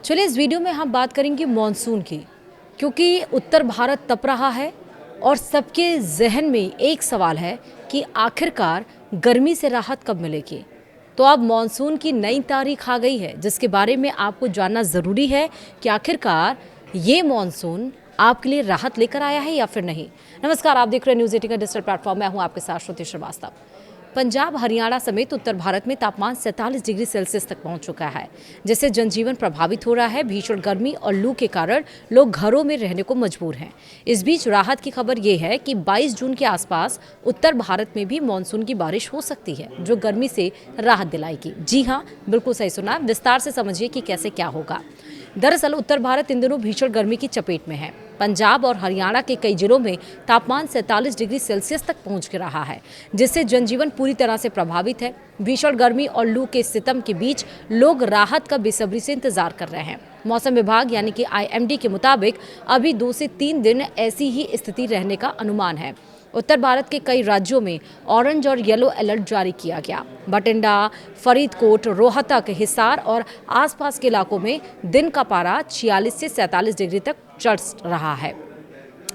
चलिए इस वीडियो में हम बात करेंगे मॉनसून की, क्योंकि उत्तर भारत तप रहा है और सबके जहन में एक सवाल है कि आखिरकार गर्मी से राहत कब मिलेगी। तो अब मॉनसून की नई तारीख आ गई है, जिसके बारे में आपको जानना ज़रूरी है कि आखिरकार ये मॉनसून आपके लिए राहत लेकर आया है या फिर नहीं। नमस्कार, आप देख रहे हैं न्यूज़ 18 का डिजिटल प्लेटफॉर्म। मैं हूँ आपके साथ श्रुति श्रीवास्तव। पंजाब, हरियाणा समेत उत्तर भारत में तापमान 47 डिग्री सेल्सियस तक पहुंच चुका है, जिससे जनजीवन प्रभावित हो रहा है। भीषण गर्मी और लू के कारण लोग घरों में रहने को मजबूर हैं। इस बीच राहत की खबर ये है कि 22 जून के आसपास उत्तर भारत में भी मानसून की बारिश हो सकती है, जो गर्मी से राहत दिलाएगी। जी हाँ, बिल्कुल सही सुना। विस्तार से समझिए कि कैसे क्या होगा। दरअसल उत्तर भारत इन दिनों भीषण गर्मी की चपेट में है। पंजाब और हरियाणा के कई जिलों में तापमान 47 डिग्री सेल्सियस तक पहुंच रहा है, जिससे जनजीवन पूरी तरह से प्रभावित है। भीषण गर्मी और लू के सितम के बीच लोग राहत का बेसब्री से इंतजार कर रहे हैं। मौसम विभाग यानी कि IMD के मुताबिक अभी 2 से 3 दिन ऐसी ही स्थिति रहने का अनुमान है। उत्तर भारत के कई राज्यों में ऑरेंज और येलो अलर्ट जारी किया गया। बठिंडा, फरीदकोट, रोहतक, हिसार और आसपास के इलाकों में दिन का पारा 46 से 47 डिग्री तक चढ़ रहा है।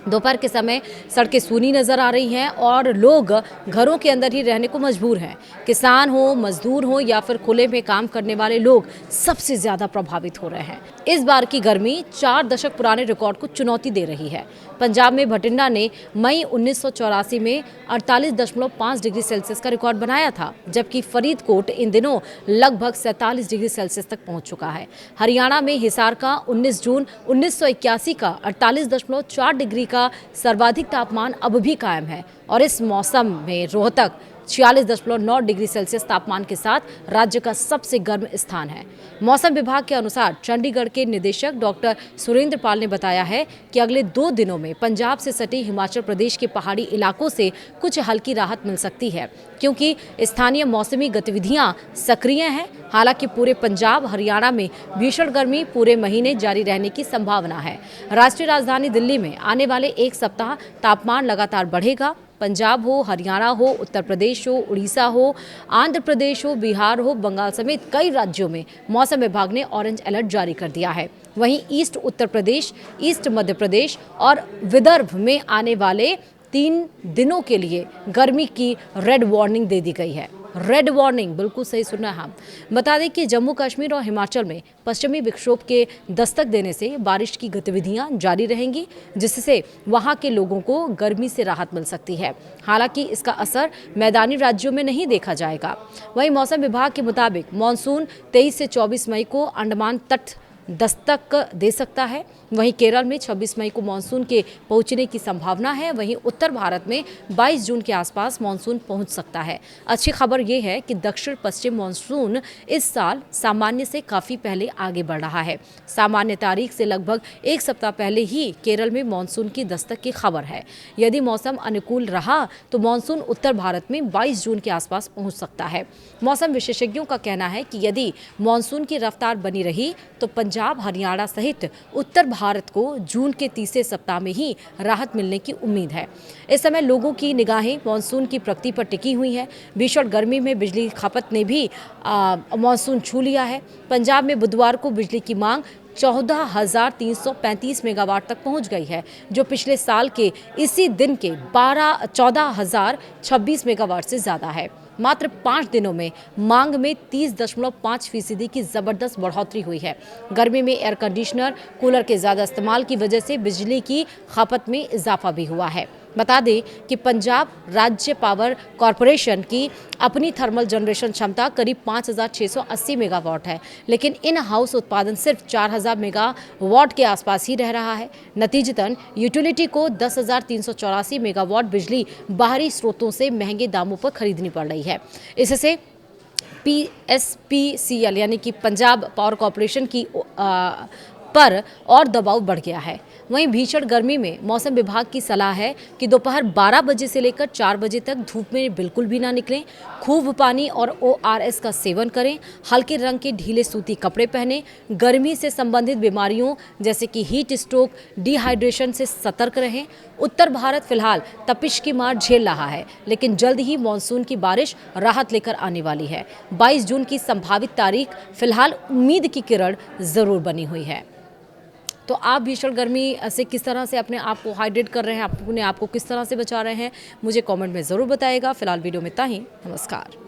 दोपहर के समय सड़कें सूनी नजर आ रही हैं और लोग घरों के अंदर ही रहने को मजबूर हैं। किसान हो, मजदूर हो या फिर खुले में काम करने वाले लोग सबसे ज्यादा प्रभावित हो रहे हैं। इस बार की गर्मी 4 दशक पुराने रिकॉर्ड को चुनौती दे रही है। पंजाब में बठिंडा ने मई 1984 में 48.5 डिग्री सेल्सियस का रिकॉर्ड बनाया था, जबकि फरीदकोट इन दिनों लगभग 47 डिग्री सेल्सियस तक पहुंच चुका है। हरियाणा में हिसार का 19 जून 1981 का 48.4 डिग्री का सर्वाधिक तापमान अब भी कायम है और इस मौसम में रोहतक 46.9 डिग्री सेल्सियस तापमान के साथ राज्य का सबसे गर्म स्थान है। मौसम विभाग के अनुसार चंडीगढ़ के निदेशक डॉक्टर सुरेंद्र पाल ने बताया है कि अगले 2 दिनों में पंजाब से सटे हिमाचल प्रदेश के पहाड़ी इलाकों से कुछ हल्की राहत मिल सकती है, क्योंकि स्थानीय मौसमी गतिविधियां सक्रिय हैं। हालांकि पूरे पंजाब, हरियाणा में भीषण गर्मी पूरे महीने जारी रहने की संभावना है। राष्ट्रीय राजधानी दिल्ली में आने वाले 1 सप्ताह तापमान लगातार बढ़ेगा। पंजाब हो, हरियाणा हो, उत्तर प्रदेश हो, उड़ीसा हो, आंध्र प्रदेश हो, बिहार हो, बंगाल समेत कई राज्यों में मौसम विभाग ने ऑरेंज अलर्ट जारी कर दिया है। वहीं ईस्ट उत्तर प्रदेश, ईस्ट मध्य प्रदेश और विदर्भ में आने वाले 3 दिनों के लिए गर्मी की रेड वार्निंग दे दी गई है। रेड वार्निंग, बिल्कुल सही सुना है। हम बता दें कि जम्मू कश्मीर और हिमाचल में पश्चिमी विक्षोभ के दस्तक देने से बारिश की गतिविधियां जारी रहेंगी, जिससे वहां के लोगों को गर्मी से राहत मिल सकती है। हालांकि इसका असर मैदानी राज्यों में नहीं देखा जाएगा। वहीं मौसम विभाग के मुताबिक मानसून 23 से 24 मई को अंडमान तट दस्तक दे सकता है। वहीं केरल में 26 मई को मानसून के पहुंचने की संभावना है। वहीं उत्तर भारत में 22 जून के आसपास मानसून पहुंच सकता है। अच्छी खबर यह है कि दक्षिण पश्चिम मानसून इस साल सामान्य से काफ़ी पहले आगे बढ़ रहा है। सामान्य तारीख से लगभग 1 सप्ताह पहले ही केरल में मानसून की दस्तक की खबर है। यदि मौसम अनुकूल रहा तो मानसून उत्तर भारत में 22 जून के आसपास पहुँच सकता है। मौसम विशेषज्ञों का कहना है कि यदि मानसून की रफ्तार बनी रही तो पंजाब, हरियाणा सहित उत्तर भारत को जून के तीसरे सप्ताह में ही राहत मिलने की उम्मीद है। इस समय लोगों की निगाहें मानसून की प्रगति पर टिकी हुई है। भीषण गर्मी में बिजली खपत ने भी मानसून छू लिया है। पंजाब में बुधवार को बिजली की मांग 14,335 मेगावाट तक पहुंच गई है, जो पिछले साल के इसी दिन के 14,026 मेगावाट से ज़्यादा है। मात्र 5 दिनों में मांग में 30.5% की जबरदस्त बढ़ोतरी हुई है। गर्मी में एयर कंडीशनर, कूलर के ज़्यादा इस्तेमाल की वजह से बिजली की खपत में इजाफा भी हुआ है। बता दें कि पंजाब राज्य पावर कॉरपोरेशन की अपनी थर्मल जनरेशन क्षमता करीब 5,680 मेगावाट है, लेकिन इन हाउस उत्पादन सिर्फ 4,000 मेगावाट के आसपास ही रह रहा है। नतीजतन यूटिलिटी को 10,384 मेगावाट बिजली बाहरी स्रोतों से महंगे दामों पर खरीदनी पड़ रही है। इससे PSPCL यानी कि पंजाब पावर कॉरपोरेशन की पर और दबाव बढ़ गया है। वहीं भीषण गर्मी में मौसम विभाग की सलाह है कि दोपहर 12 बजे से लेकर 4 बजे तक धूप में बिल्कुल भी ना निकलें। खूब पानी और ORS का सेवन करें। हल्के रंग के ढीले सूती कपड़े पहनें। गर्मी से संबंधित बीमारियों जैसे कि हीट स्ट्रोक, डिहाइड्रेशन से सतर्क रहें। उत्तर भारत फिलहाल तपिश की मार झेल रहा है, लेकिन जल्द ही मानसून की बारिश राहत लेकर आने वाली है। 22 जून की संभावित तारीख फिलहाल उम्मीद की किरण जरूर बनी हुई है। तो आप भीषण गर्मी से किस तरह से अपने आप को हाइड्रेट कर रहे हैं, अपने आप को किस तरह से बचा रहे हैं, मुझे कमेंट में ज़रूर बताइएगा। फिलहाल वीडियो में इतना ही। नमस्कार।